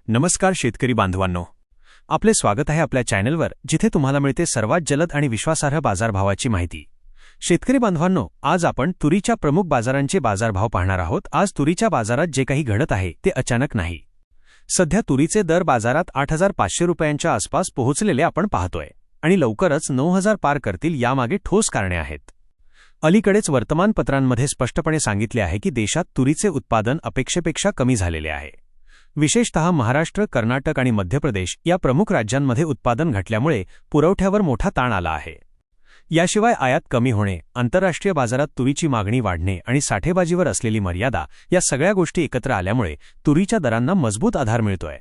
नमस्कार शेतकरी बांधवांनो, आपले स्वागत आहे आपल्या चॅनलवर, जिथे तुम्हाला मिळते सर्वात जलद आणि विश्वासार्ह बाजारभावाची माहिती। शेतकरी बांधवांनो, आज आपण तुरीच्या प्रमुख बाजारांचे बाजारभाव पाहणार आहोत। आज तुरीच्या बाजारात जे काही घडत आहे ते अचानक नाही। सध्या तुरीचे दर बाजारात 8,500 रुपयांच्या आसपास पोहोचलेले आपण पाहतोय आणि लवकरच 9,000 पार करतील। यामागे ठोस कारणे आहेत। अलीकडेच वर्तमानपत्रांमध्ये स्पष्टपणे सांगितले आहे की देशात तुरीचे उत्पादन अपेक्षेपेक्षा कमी झालेले आहे। विशेषतः महाराष्ट्र, कर्नाटक आणि मध्य प्रदेश या प्रमुख राज्यांमध्ये उत्पादन घटल्यामुळे पुरवठ्यावर मोठा ताण आला आहे। याशिवाय आयात कमी होणे, आंतरराष्ट्रीय बाजारात तुरीची मागणी वाढणे आणि साठेबाजीवर असलेली मर्यादा या सगळ्या गोष्टी एकत्र आल्यामुळे तुरीच्या दरांना मजबूत आधार मिळतोय।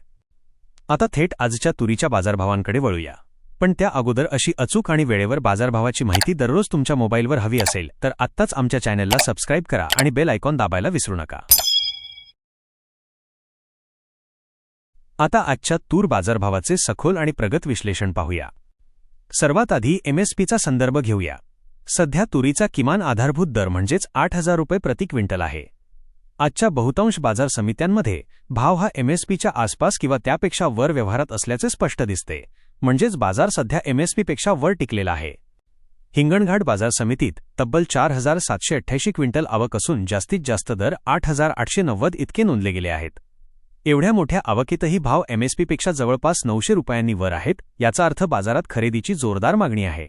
आता थेट आजच्या तुरीच्या बाजारभावांकडे वळूया। पण त्या अगोदर अशी अचूक आणि वेळेवर बाजारभावाची माहिती दररोज तुमच्या मोबाईलवर हवी असेल तर आत्ताच आमच्या चॅनलला सबस्क्राईब करा आणि बेल आयकॉन दाबायला विसरू नका। आता आजच्या तूर बाजारभावाचे सखोल आणि प्रगत विश्लेषण पाहूया। सर्वात आधी एमएसपीचा संदर्भ घेऊया। सध्या तुरीचा किमान आधारभूत दर म्हणजेच 8,000 रुपये प्रति क्विंटल आहे। आजच्या बहुतांश बाजार समित्यांमध्ये भाव हा एमएसपीच्या आसपास किंवा त्यापेक्षा वर व्यवहारात असल्याचे स्पष्ट दिसते, म्हणजेच बाजार सध्या एमएसपीपेक्षा वर टिकलेला आहे। हिंगणघाट बाजार समितीत तब्बल 4,788 क्विंटल आवक असून जास्तीत जास्त दर 8,890 इतके नोंदले गेले आहेत। एवढ्या मोठ्या आवकेतही भाव एमएसपीपेक्षा जवळपास 900 रुपयांनी वर आहेत। याचा अर्थ बाजारात खरेदीची जोरदार मागणी आहे।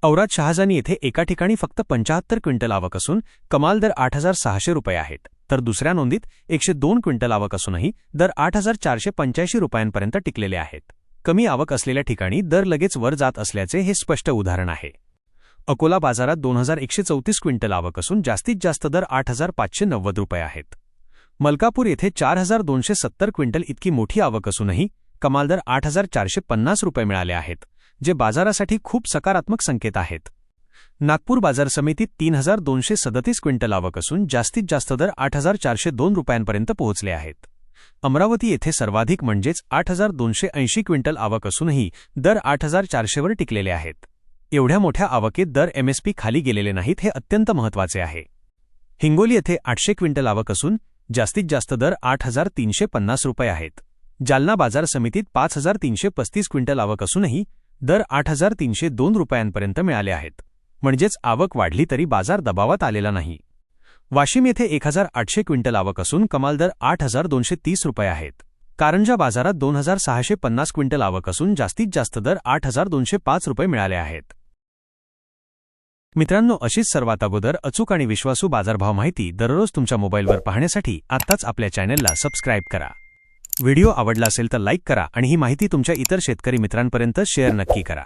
औराद शहाजानी येथे एका ठिकाणी फक्त 75 क्विंटल आवक असून कमाल दर 8,600 रुपये आहेत, तर दुसऱ्या नोंदीत 102 क्विंटल आवक असूनही दर 8,485 रुपयांपर्यंत टिकलेले आहेत। कमी आवक असलेल्या ठिकाणी दर लगेच वर जात असल्याचे हे स्पष्ट उदाहरण आहे। अकोला बाजारात 2,134 क्विंटल आवक असून जास्तीत जास्त दर 8,590 रुपये आहेत। मलकापूर येथे 4,270 क्विंटल इतकी मोठी आवक असूनही कमाल दर 8,450 रुपये मिळाले आहेत, जे बाजारासाठी खूप सकारात्मक संकेत आहेत। नागपूर बाजार समितीत 3,237 क्विंटल आवक असून जास्तीत जास्त दर 8,402 रुपयांपर्यंत पोहोचले आहेत। अमरावती येथे सर्वाधिक म्हणजेच 8,280 क्विंटल आवक असूनही दर 8,400 वर टिकलेले आहेत। एवढ्या मोठ्या आवकेत दर एमएसपी खाली गेलेले नाहीत, हे अत्यंत महत्त्वाचे आहे। हिंगोली येथे 800 क्विंटल आवक असून जास्तीत जास्त दर 8,350 रुपये आहेत। जालना बाजार समितीत 5,335 क्विंटल आवक असूनही दर 8,302 रुपयांपर्यंत मिळाले आहेत, म्हणजेच आवक वाढली तरी बाजार दबावात आलेला नाही। वाशिम येथे 1,800 क्विंटल आवक असून कमाल दर 8,230 रुपये आहेत। कारंजा बाजारात 2,650 क्विंटल आवक असून जास्तीत जास्त दर 8,205 रुपये मिळाले आहेत। मित्रांनो, अशीच सर्वात अगोदर अचूक आणि विश्वासू बाजारभाव माहिती दररोज तुमच्या मोबाईलवर पाहण्यासाठी आत्ताच आपल्या चॅनलला सबस्क्राईब करा। व्हिडिओ आवडला असेल तर लाईक करा आणि ही माहिती तुमच्या इतर शेतकरी मित्रांपर्यंत शेअर नक्की करा।